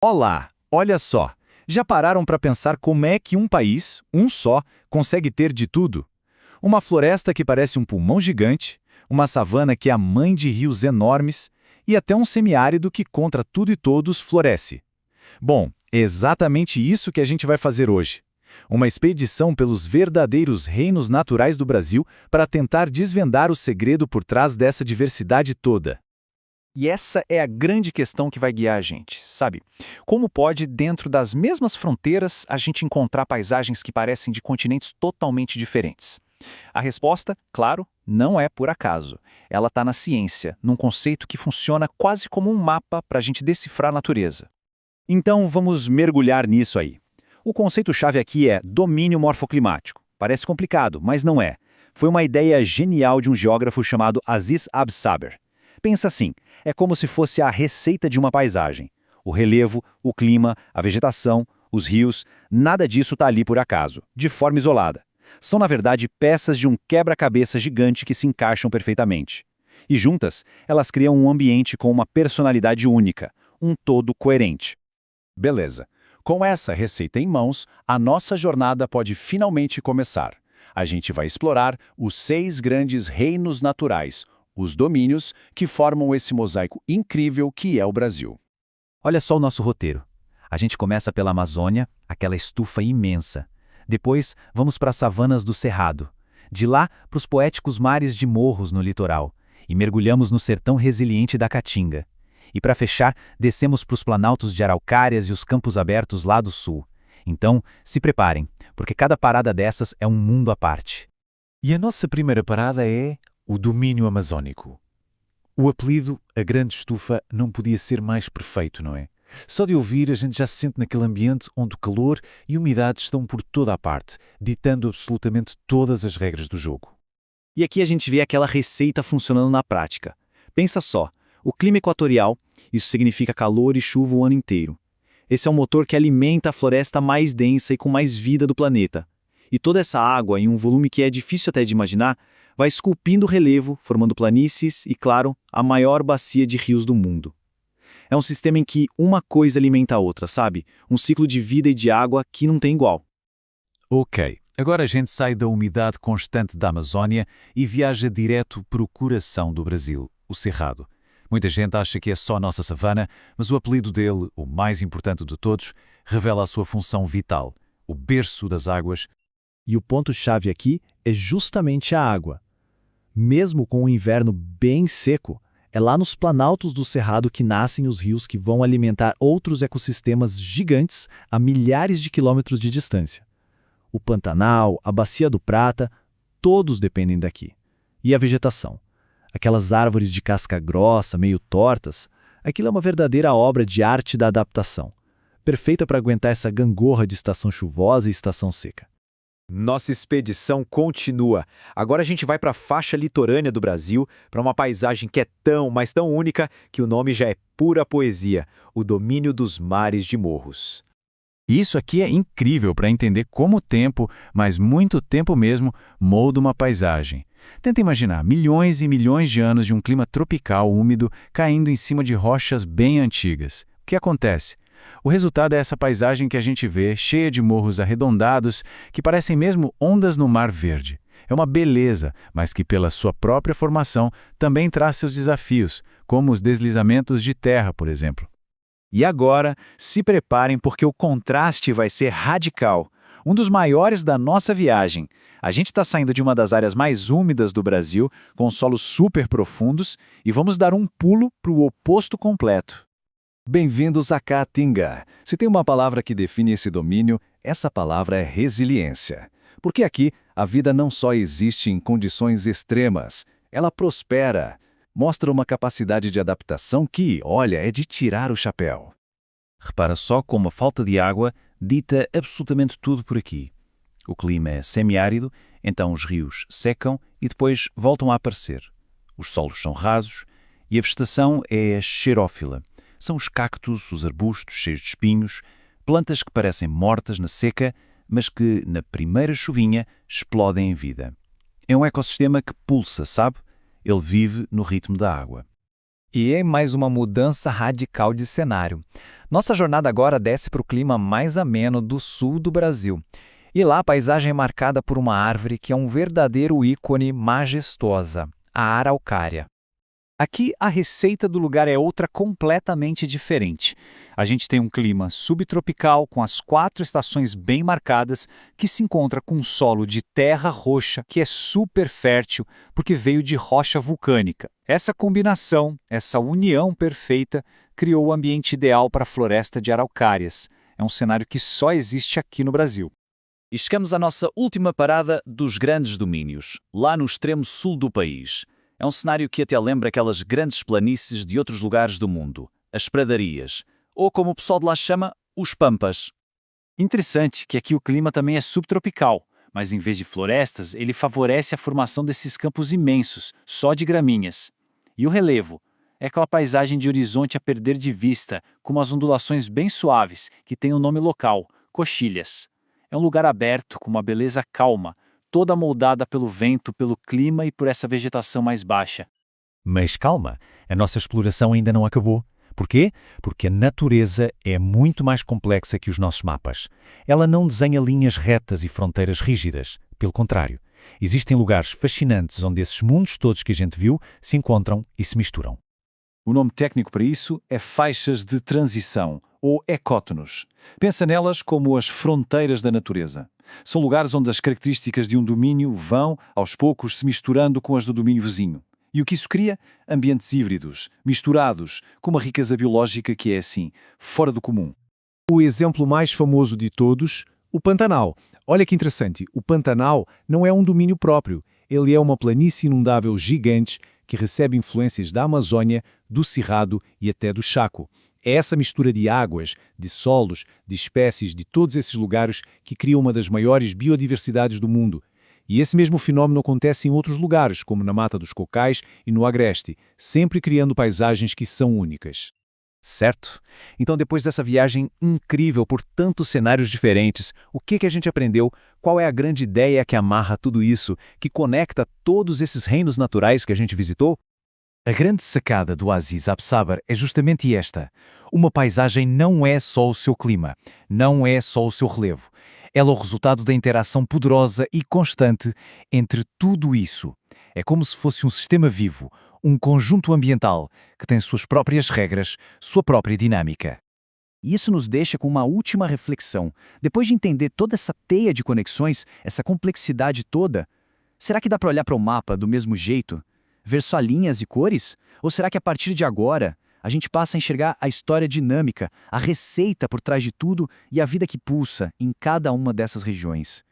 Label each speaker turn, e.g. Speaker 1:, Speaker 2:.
Speaker 1: Olá, olha só. Já pararam para pensar como é que um país, um só, consegue ter de tudo? Uma floresta que parece um pulmão gigante, uma savana que é a mãe de rios enormes e até um semiárido que contra tudo e todos floresce. Bom, é exatamente isso que a gente vai fazer hoje. Uma expedição pelos verdadeiros reinos naturais do Brasil para tentar desvendar o segredo por trás dessa diversidade toda.
Speaker 2: E essa é a grande questão que vai guiar a gente, sabe? Como pode, dentro das mesmas fronteiras, a gente encontrar paisagens que parecem de continentes totalmente diferentes? A resposta, claro, não é por acaso. Ela está na ciência, num conceito que funciona quase como um mapa para a gente decifrar a natureza.
Speaker 3: Então vamos mergulhar nisso aí. O conceito-chave aqui é domínio morfoclimático. Parece complicado, mas não é. Foi uma ideia genial de um geógrafo chamado Aziz Absaber. Pensa assim, é como se fosse a receita de uma paisagem. O relevo, o clima, a vegetação, os rios, nada disso está ali por acaso, de forma isolada. São, na verdade, peças de um quebra-cabeça gigante que se encaixam perfeitamente. E juntas, elas criam um ambiente com uma personalidade única, um todo coerente.
Speaker 1: Beleza. Com essa receita em mãos, a nossa jornada pode finalmente começar. A gente vai explorar os 6 grandes reinos naturais, os domínios que formam esse mosaico incrível que é o Brasil.
Speaker 4: Olha só o nosso roteiro. A gente começa pela Amazônia, aquela estufa imensa. Depois, vamos para as savanas do Cerrado. De lá, para os poéticos mares de Morros no litoral. E mergulhamos no sertão resiliente da Caatinga. E para fechar, descemos para os planaltos de Araucárias e os campos abertos lá do sul. Então, se preparem, porque cada parada dessas é um mundo à parte.
Speaker 5: E a nossa primeira parada é o domínio amazônico. O apelido, a Grande Estufa, não podia ser mais perfeito, não é? Só de ouvir a gente já se sente naquele ambiente onde o calor e umidade estão por toda a parte, ditando absolutamente todas as regras do jogo.
Speaker 2: E aqui a gente vê aquela receita funcionando na prática. Pensa só, o clima equatorial, isso significa calor e chuva o ano inteiro. Esse é o motor que alimenta a floresta mais densa e com mais vida do planeta. E toda essa água, em um volume que é difícil até de imaginar, vai esculpindo o relevo, formando planícies e, claro, a maior bacia de rios do mundo. É um sistema em que uma coisa alimenta a outra, sabe? Um ciclo de vida e de água que não tem igual.
Speaker 5: Ok, agora a gente sai da umidade constante da Amazônia e viaja direto para o coração do Brasil, o Cerrado. Muita gente acha que é só a nossa savana, mas o apelido dele, o mais importante de todos, revela a sua função vital, o berço das águas.
Speaker 6: E o ponto-chave aqui é justamente a água. Mesmo com o inverno bem seco, é lá nos planaltos do Cerrado que nascem os rios que vão alimentar outros ecossistemas gigantes a milhares de quilômetros de distância. O Pantanal, a Bacia do Prata, todos dependem daqui. E a vegetação? Aquelas árvores de casca grossa, meio tortas, aquilo é uma verdadeira obra de arte da adaptação, perfeita para aguentar essa gangorra de estação chuvosa e estação seca.
Speaker 2: Nossa expedição continua. Agora a gente vai para a faixa litorânea do Brasil, para uma paisagem que é tão, mas tão única, que o nome já é pura poesia, o domínio dos mares de Morros.
Speaker 4: Isso aqui é incrível para entender como o tempo, mas muito tempo mesmo, molda uma paisagem. Tenta imaginar milhões e milhões de anos de um clima tropical úmido caindo em cima de rochas bem antigas. O que acontece? O resultado é essa paisagem que a gente vê, cheia de morros arredondados, que parecem mesmo ondas no mar verde. É uma beleza, mas que pela sua própria formação também traz seus desafios, como os deslizamentos de terra, por exemplo.
Speaker 2: E agora, se preparem porque o contraste vai ser radical. Um dos maiores da nossa viagem. A gente está saindo de uma das áreas mais úmidas do Brasil, com solos super profundos, e vamos dar um pulo para o oposto completo.
Speaker 1: Bem-vindos a Caatinga. Se tem uma palavra que define esse domínio, essa palavra é resiliência. Porque aqui, a vida não só existe em condições extremas, ela prospera. Mostra uma capacidade de adaptação que, olha, é de tirar o chapéu.
Speaker 3: Repara só como a falta de água dita absolutamente tudo por aqui. O clima é semiárido, então os rios secam e depois voltam a aparecer. Os solos são rasos e a vegetação é xerófila. São os cactos, os arbustos cheios de espinhos, plantas que parecem mortas na seca, mas que, na primeira chuvinha, explodem em vida. É um ecossistema que pulsa, sabe? Ele vive no ritmo da água.
Speaker 4: E é mais uma mudança radical de cenário. Nossa jornada agora desce para o clima mais ameno do sul do Brasil. E lá a paisagem é marcada por uma árvore que é um verdadeiro ícone majestosa, a araucária.
Speaker 2: Aqui, a receita do lugar é outra completamente diferente. A gente tem um clima subtropical, com as 4 estações bem marcadas, que se encontra com um solo de terra roxa, que é super fértil, porque veio de rocha vulcânica. Essa combinação, essa união perfeita, criou o ambiente ideal para a floresta de araucárias. É um cenário que só existe aqui no Brasil.
Speaker 5: E chegamos à nossa última parada dos grandes domínios, lá no extremo sul do país. É um cenário que até lembra aquelas grandes planícies de outros lugares do mundo, as pradarias, ou como o pessoal de lá chama, os pampas.
Speaker 2: Interessante que aqui o clima também é subtropical, mas em vez de florestas, ele favorece a formação desses campos imensos, só de gramíneas. E o relevo? É aquela paisagem de horizonte a perder de vista, com umas ondulações bem suaves, que tem o nome local, coxilhas. É um lugar aberto, com uma beleza calma, toda moldada pelo vento, pelo clima e por essa vegetação mais baixa.
Speaker 3: Mas calma, a nossa exploração ainda não acabou. Por quê? Porque a natureza é muito mais complexa que os nossos mapas. Ela não desenha linhas retas e fronteiras rígidas. Pelo contrário, existem lugares fascinantes onde esses mundos todos que a gente viu se encontram e se misturam.
Speaker 2: O nome técnico para isso é faixas de transição, ou ecótonos. Pensa nelas como as fronteiras da natureza. São lugares onde as características de um domínio vão, aos poucos, se misturando com as do domínio vizinho. E o que isso cria? Ambientes híbridos, misturados, com uma riqueza biológica que é assim, fora do comum.
Speaker 7: O exemplo mais famoso de todos, o Pantanal. Olha que interessante, o Pantanal não é um domínio próprio, ele é uma planície inundável gigante que recebe influências da Amazônia, do Cerrado e até do Chaco. É essa mistura de águas, de solos, de espécies de todos esses lugares que cria uma das maiores biodiversidades do mundo. E esse mesmo fenômeno acontece em outros lugares, como na Mata dos Cocais e no Agreste, sempre criando paisagens que são únicas.
Speaker 4: Certo? Então, depois dessa viagem incrível por tantos cenários diferentes, o que a gente aprendeu? Qual é a grande ideia que amarra tudo isso, que conecta todos esses reinos naturais que a gente visitou? A grande sacada do Aziz Absaber é justamente esta. Uma paisagem não é só o seu clima, não é só o seu relevo. Ela é o resultado da interação poderosa e constante entre tudo isso. É como se fosse um sistema vivo, um conjunto ambiental que tem suas próprias regras, sua própria dinâmica.
Speaker 2: E isso nos deixa com uma última reflexão. Depois de entender toda essa teia de conexões, essa complexidade toda, será que dá para olhar para o mapa do mesmo jeito? Ver só linhas e cores? Ou será que a partir de agora a gente passa a enxergar a história dinâmica, a receita por trás de tudo e a vida que pulsa em cada uma dessas regiões?